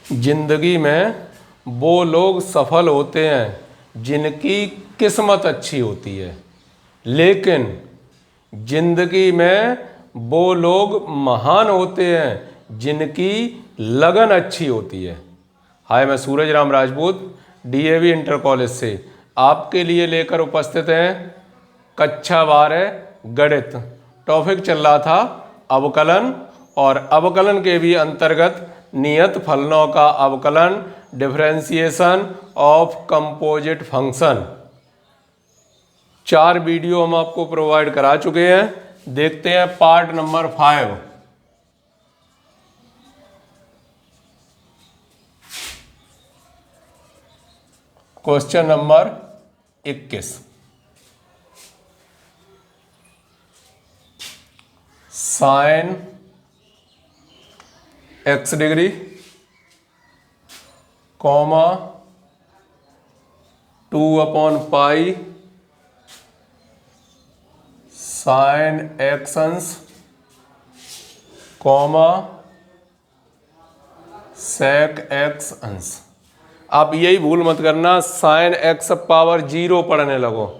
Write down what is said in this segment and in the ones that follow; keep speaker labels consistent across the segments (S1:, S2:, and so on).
S1: जिंदगी में वो लोग सफल होते हैं जिनकी किस्मत अच्छी होती है, लेकिन जिंदगी में वो लोग महान होते हैं जिनकी लगन अच्छी होती है। हाय, मैं Suraj Ram Rajput DAV inter college से आपके लिए लेकर उपस्थित हैं कक्षा 12 गणित। टॉपिक चल रहा था अवकलन, और अवकलन के भी अंतर्गत नियत फलनों का अवकलन, differentiation of composite function. 4 video हम आपको प्रोवाइड करा चुके हैं। देखते हैं part number 5। Question number 21। Sine x degree comma 2/पाई साइन x अंश कॉमा सेक x अंश। आप यही भूल मत करना, साइन x पावर 0 पढ़ने लगो।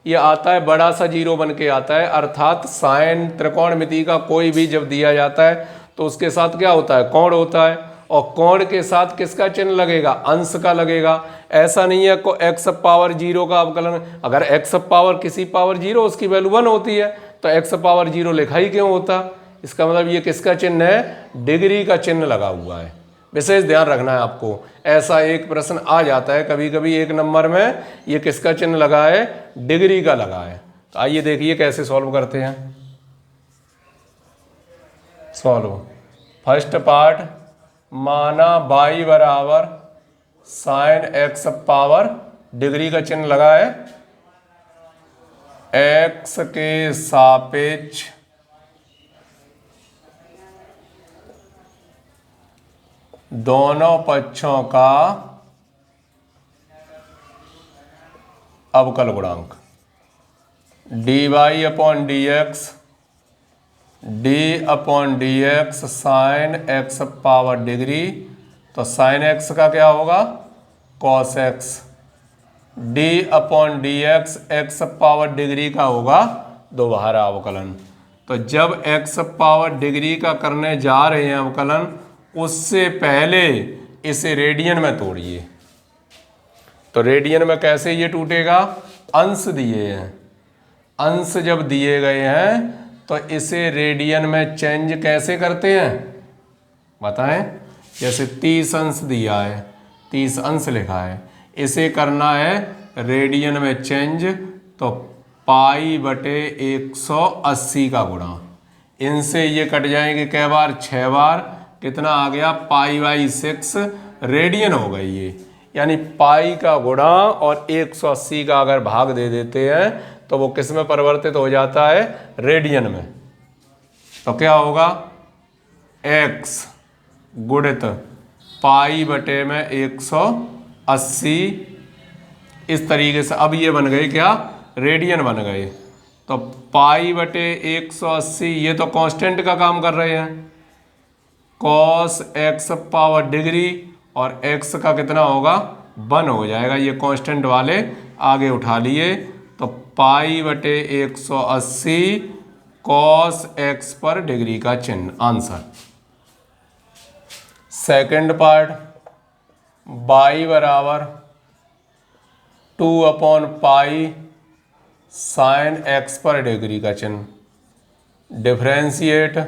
S1: ये आता है बड़ा सा 0 बन के आता है, अर्थात साइन त्रिकोणमिति का कोई भी जब दिया जाता है तो उसके साथ क्या होता है, कोण होता है, और कोण के साथ किसका चिन्ह लगेगा, अंश का लगेगा। ऐसा नहीं है को x पावर 0 का अवकलन, अगर x पावर किसी पावर 0 उसकी वैल्यू 1 होती है तो x पावर 0 लिखा ही क्यों होता। इसका मतलब ये किसका चिन्ह है, डिग्री का चिन्ह लगा हुआ है। विशेष ध्यान रखना है आपको, ऐसा एक प्रश्न आ जाता है कभी कभी 1 नंबर में, ये किसका चिन्ह लगा है, डिग्री का लगा है। तो आइए देखिए कैसे सॉल्व करते हैं। सॉल्व फर्स्ट पार्ट, माना y बराबर साइन x पावर डिग्री का चिन्ह लगा है, x के सापेक्ष दोनों पक्षों का अवकल गुणांक dy/dx d/dx sine x power degree, तो साइन x का क्या होगा, cos x, d/dx x power degree का होगा दोबारा अवकलन। तो जब x पावर डिग्री का करने जा रहे हैं अवकलन, उससे पहले इसे रेडियन में तोड़िए। तो रेडियन में कैसे ये टूटेगा, अंश दिए हैं, अंश जब दिए गए हैं तो इसे रेडियन में चेंज कैसे करते हैं बताएं। जैसे 30 अंश दिया है, 30 अंश लिखा है, इसे करना है रेडियन में चेंज, तो π/180 का गुणा, इनसे ये कट जाएंगे कै बार, 6 बार, कितना आ गया, π/6 रेडियन हो गई ये। यानी पाई का गुणा और 180 का अगर भाग दे देते हैं तो वो किस में परिवर्तित हो जाता है, रेडियन में। तो क्या होगा, x गुणित π/180 इस तरीके से। अब ये बन गए क्या, रेडियन बन गए। तो π/180 ये तो कांस्टेंट का काम कर रहे हैं, कॉस x पावर डिग्री, और x का कितना होगा, 1 हो जाएगा। ये कांस्टेंट वाले आगे उठा लिए, तो π/180 कॉस x पर डिग्री का चिन्ह, आंसर। सेकंड पार्ट, y बराबर 2/पाई साइन x पर डिग्री का चिन्ह, differentiate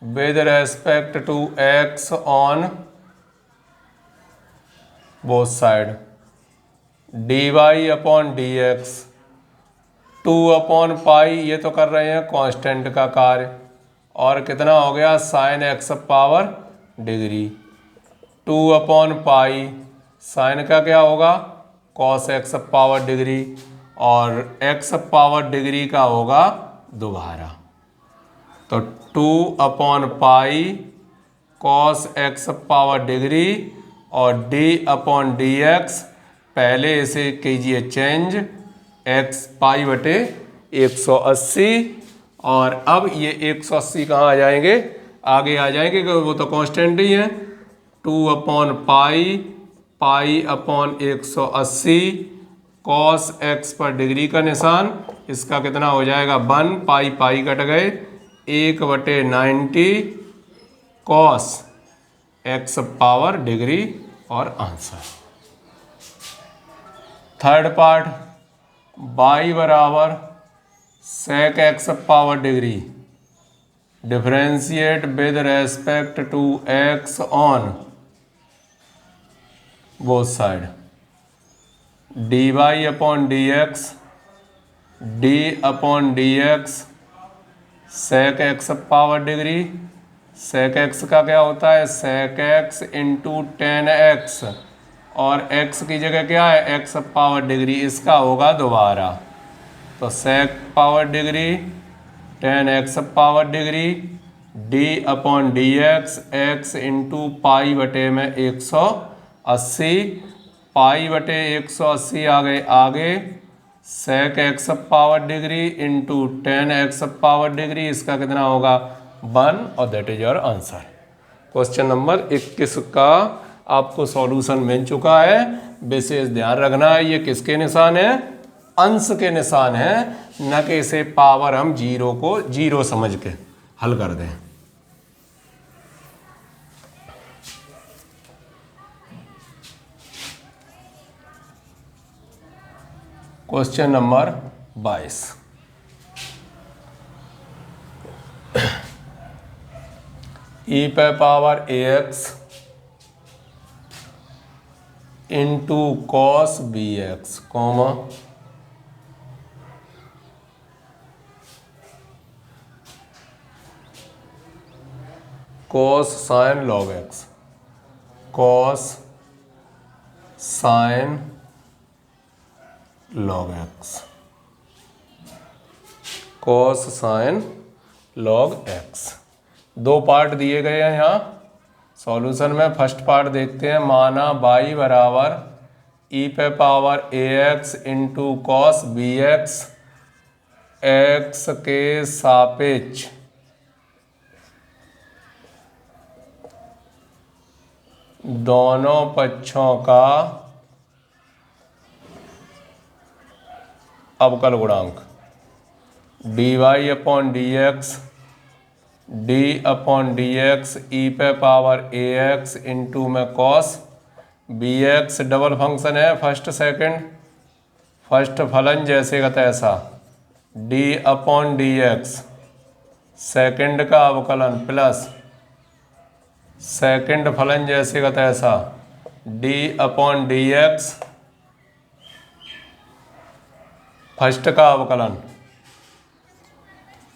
S1: with respect to x on both side, dy/dx 2/पाई, ये तो कर रहे हैं कांस्टेंट का कार्य, और कितना हो गया, साइन x पावर डिग्री, 2/पाई साइन का क्या होगा, कॉस x पावर डिग्री, और x पावर डिग्री का होगा दोबारा। तो 2/पाई कॉस x पावर डिग्री और d/dx, पहले इसे कीजिए चेंज, x π/180, और अब ये 180 कहाँ आ जाएंगे, आगे आ जाएंगे, क्योंकि वो तो कांस्टेंट ही है। 2/पाई, पाई अपॉन 180, कॉस एक्स पर डिग्री का निशान, इसका कितना हो जाएगा 1, पाई पाई कट गए, 1/90 कॉस एक्स पावर डिग्री और आंसर। थर्ड पार्ट, y बराबर sec x power degree, differentiate with respect to x on both side, dy upon dx, d upon dx, sec x power degree, sec X का क्या होता है सेक x into 10x, और x की जगह क्या है x पावर डिग्री, इसका होगा दोबारा, तो sec power degree 10x power degree d upon d x, x into pi बटे में 180, पाई बटे 180 आ गए आगे, sec x power degree into 10x power degree, इसका कितना होगा 1, और that is your answer. Question number 21 का आपको सॉल्यूशन मिल चुका है। विशेष ध्यान रखना है ये किसके निशान है, अंश के निशान है, न कि इसे पावर हम जीरो को जीरो समझ के हल कर दें। क्वेश्चन नंबर 22, ई पे power ax into cos B X comma cos sine log X, cos sine log X, cos sine log X. दो पार्ट दिए गए हैं यहाँ सॉल्यूशन में। फर्स्ट पार्ट देखते हैं, माना y बराबर ई पे power ax into cos B x, x के सापेक्ष दोनों पक्षों का अवकल गुणांक, dy upon d x, d upon d x e पे पावर ax इंटू में cos B x, double function है फर्स्ट सेकंड, फर्स्ट फलन जैसे का तैसा, d upon d x second का अवकलन प्लस सेकंड फलन जैसे का तैसा, d upon d x first का अवकलन,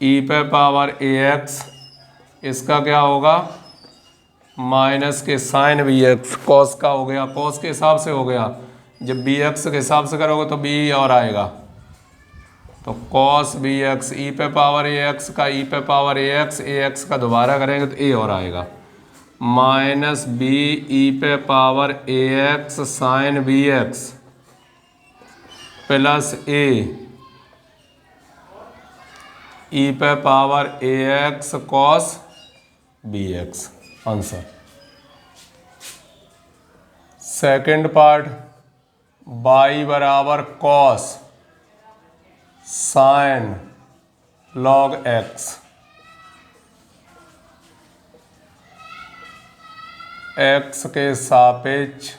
S1: ई पे पावर ax, इसका क्या होगा माइनस के साइन बी एक्स, कॉस का हो गया, कॉस के हिसाब से हो गया, जब बी एक्स के हिसाब से करोगे तो बी और आएगा, तो कॉस बी एक्स, ई पे पावर ax का ई पे पावर ax का दोबारा करेंगे तो ए और आएगा, माइनस बी ई पे power ax sine b x plus a e पे power ax cos B x, answer. Second part, y बराबर cos sine log x, x के सापेक्ष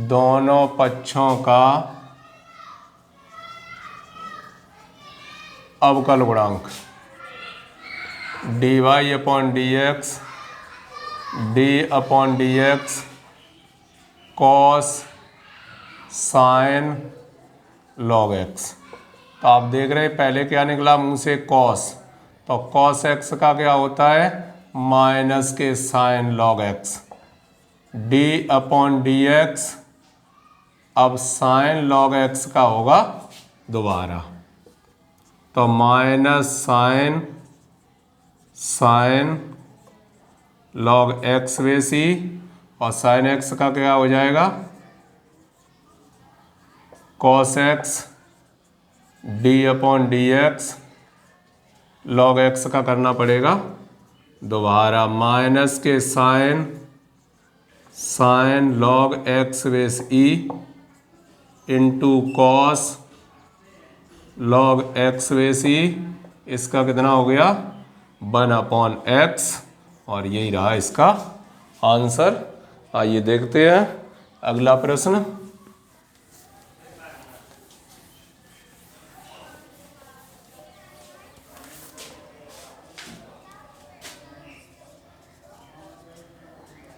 S1: दोनों पक्षों का अवकल गुणांक, d y upon d x, d upon d x cos sine log x. तो आप देख रहे हैं पहले क्या निकला मुंह से कॉस, तो कॉस एक्स का क्या होता है माइनस के sine log x, d upon d x, अब साइन लॉग एक्स का होगा दोबारा, तो minus sine sine log x base e, और साइन एक्स का क्या हो जाएगा cos x, d upon d x, log x का करना पड़ेगा दोबारा माइनस के sine log x base e into cos log x base e, इसका कितना हो गया 1/x, और यही रहा इसका आंसर। आइए देखते हैं अगला प्रश्न।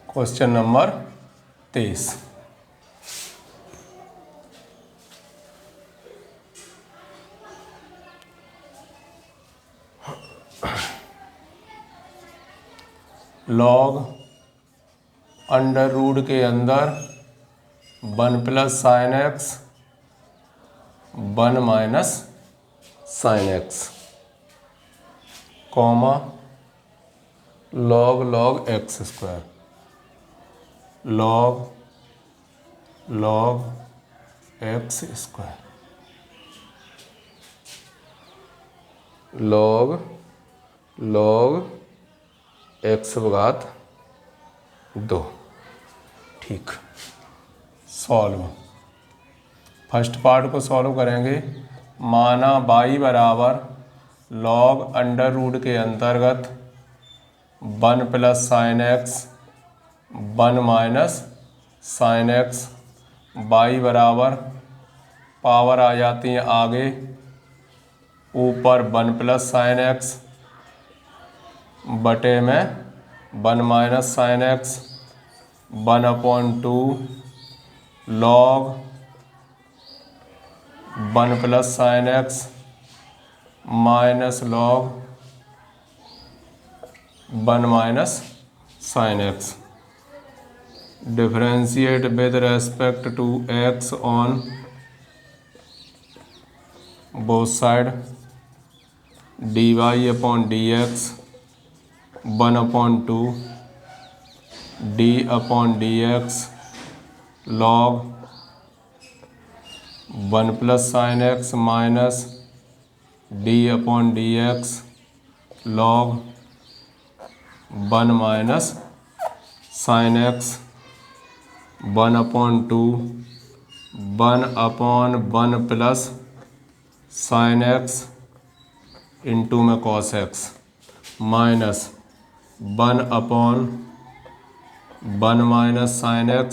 S1: Question number 23। Log under root के अंदर 1 + sin x 1 - sin x, comma log x square, log x square, log x घात 2। ठीक, सॉल्व। फर्स्ट पार्ट को सॉल्व करेंगे। माना y बराबर log अंडर रूट के अंतर्गत 1 + sin x 1 - sin x, y बराबर पावर आ जाती है आगे, ऊपर 1 + sin x बटे में 1 - sin x 1/2 log 1 + sin x minus log 1 - sin x, differentiate with respect to x on both side, dy/dx 1/2 d/dx log 1 + sin x minus d/dx log 1 - sin x 1/2 1/1 + sin x into में cos x minus 1/1 - sin x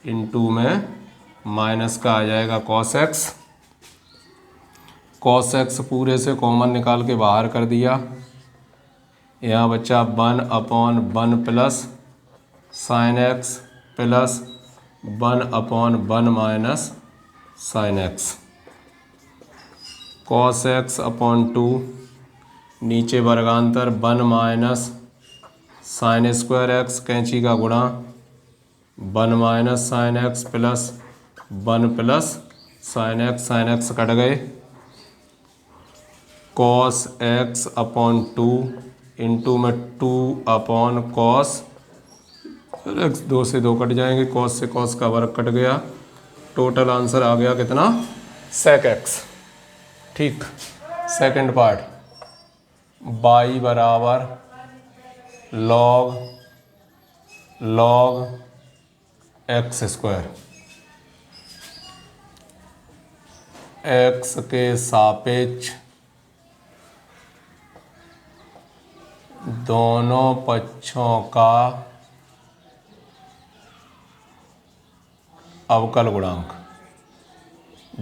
S1: into में minus का आ जाएगा cos x। cos x पूरे से common निकाल के बाहर कर दिया, यहाँ बच्चा 1/1 + sin x plus 1/1 - sin x, cos x/2 नीचे वर्गांतर 1 - sin स्क्वायर x कैंची का गुणा 1 - sin x plus 1 + sin x cut गए, cos x/2 इंटू में 2/cos x, 2 से 2 कट जाएंगे, cos से cos का वर्ग कट गया, टोटल आंसर आ गया कितना sec x। ठीक, सेकंड पार्ट y बराबर log x स्क्वायर, x के सापेक्ष दोनों पक्षों का अवकल गुणांक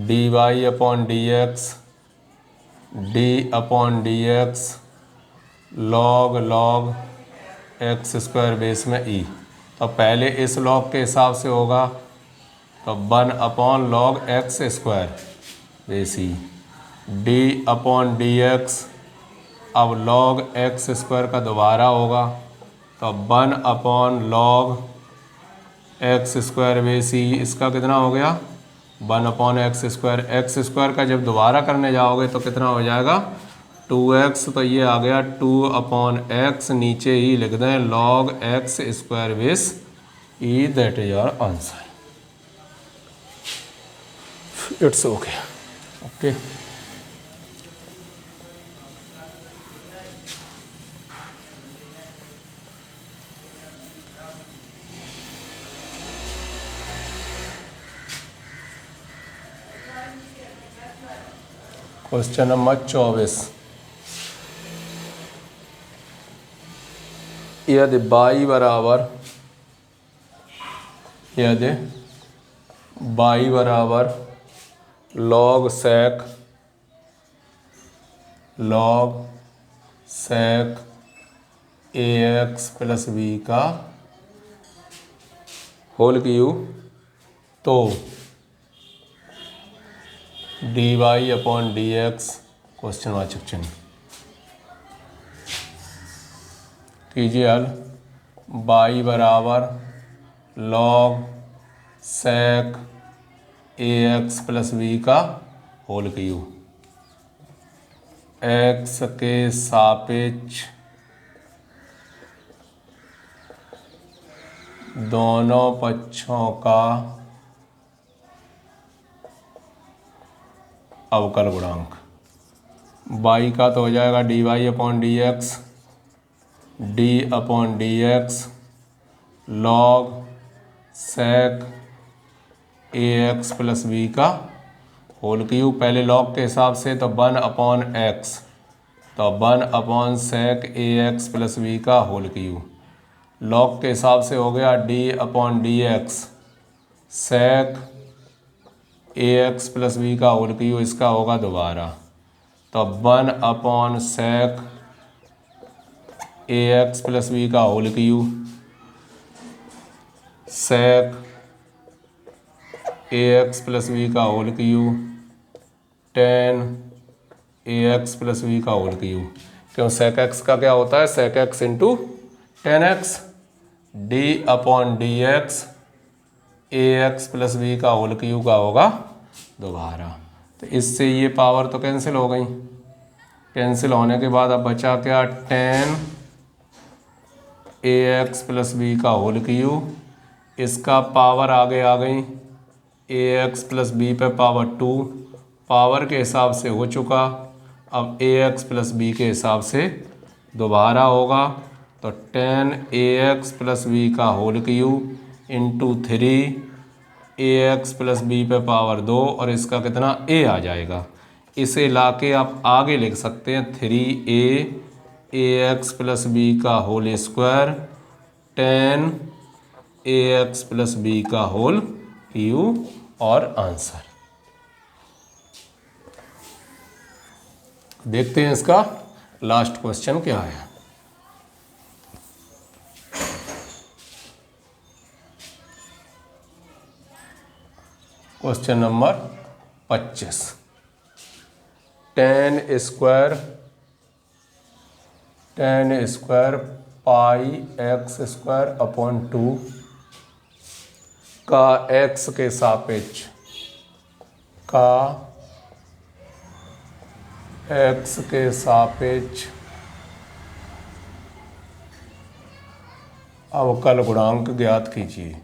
S1: dy/dx d/dx log x square base में e। तो पहले इस लॉग के हिसाब से होगा, तो 1/log x square base e d/dx, अब log x स्क्वायर का दोबारा होगा, तो 1/log x square base e, इसका कितना हो गया 1/x स्क्वायर। x स्क्वायर का जब दोबारा करने जाओगे तो कितना हो जाएगा 2x, तो ये आ गया 2/x, नीचे ही लिख दें log x square base e, that is your answer. It's okay. Question number 24। यदि y बराबर log sec ax plus b का होल क्यूब, तो dy अपॉन dx क्वेश्चन वाचक चिन्ह कीजिए हल। y बराबर log sec ax plus b का होल क्यूब, x के सापेक्ष दोनों पक्षों का अवकल गुणांक। y का तो हो जाएगा dy upon dx, d upon dx log sec ax plus b का होल क्यूब। पहले log के हिसाब से तो 1 अपॉन x, तो 1 upon sec ax plus b का होल क्यूब। log के हिसाब से हो गया d upon dx sec ax plus b का होल क्यूब, इसका होगा दोबारा, तो 1 upon sec ax plus b का whole cube sec ax plus b का whole cube tan ax plus b का होल क्यूब। क्यों sec x का क्या होता है, sec x into tan x, d upon dx ax plus b का whole cube का होगा दोबारा। तो इससे ये पावर तो कैंसिल हो गई, कैंसिल होने के बाद अब बचा क्या, tan ax प्लस b का होल क्यूब, इसका पावर आगे आ गई ax प्लस b पे पावर 2, पावर के हिसाब से हो चुका, अब ax प्लस b के हिसाब से दोबारा होगा, तो tan ax प्लस b का whole cube into 3 ax plus b पे पावर 2, और इसका कितना a आ जाएगा। इसे लाके आप आगे लिख सकते हैं 3a ax प्लस b का whole square tan ax plus b का होल क्यूब, और आंसर देखते हैं इसका लास्ट क्वेश्चन क्या है। Question number 25। tan square pi X square upon 2 का x के सापेक्ष अवकल गुणांक ज्ञात कीजिए।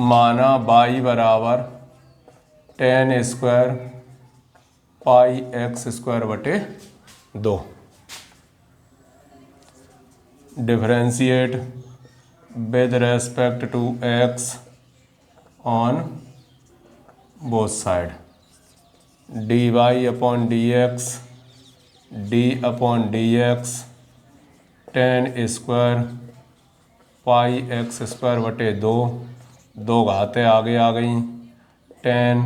S1: माना y बराबर tan square pi X square बटे 2, differentiate with respect to x on both side, dy upon dx d upon dx tan square pi X square बटे 2, दो घातें आगे आ गई, tan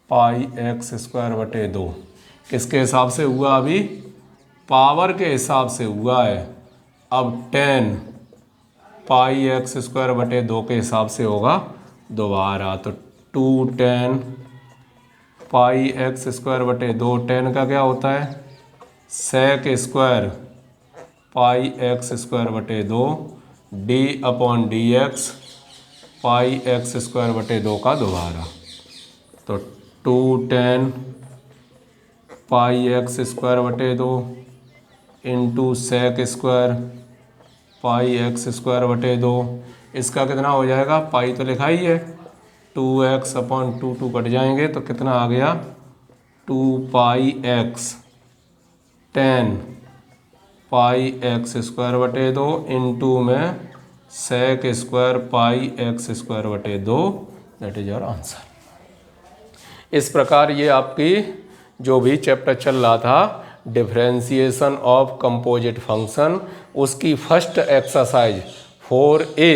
S1: पाई एक्स स्क्वायर बटे 2 किसके हिसाब से हुआ, अभी पावर के हिसाब से हुआ है। अब tan पाई एक्स स्क्वायर बटे 2 के हिसाब से होगा दोबारा, तो 2 tan पाई एक्स स्क्वायर बटे 2, tan का क्या होता है sec square pi X square बटे 2 d अपॉन dx पाई एक्स स्क्वायर बटे 2 का दोबारा, तो 2 tan पाई एक्स स्क्वायर बटे 2 into sec square pi X square बटे 2, इसका कितना हो जाएगा, पाई तो लिखा ही है, 2x अपॉन 2 कट जाएंगे, तो कितना आ गया 2 पाई एक्स tan पाई एक्स स्क्वायर बटे 2 इंटू में sec square pi X square बटे 2 दैट इज योर आंसर। इस प्रकार ये आपकी जो भी चैप्टर चल रहा था डिफरेंशिएशन ऑफ कंपोजिट फंक्शन, उसकी फर्स्ट एक्सरसाइज 4A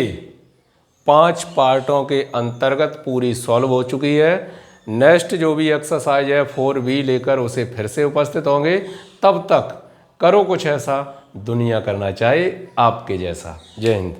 S1: 5 पार्टों के अंतर्गत पूरी सॉल्व हो चुकी है। नेक्स्ट जो भी एक्सरसाइज है 4B लेकर उसे फिर से उपस्थित होंगे। तब तक करो कुछ ऐसा दुनिया करना चाहे आपके जैसा। जय हिंद।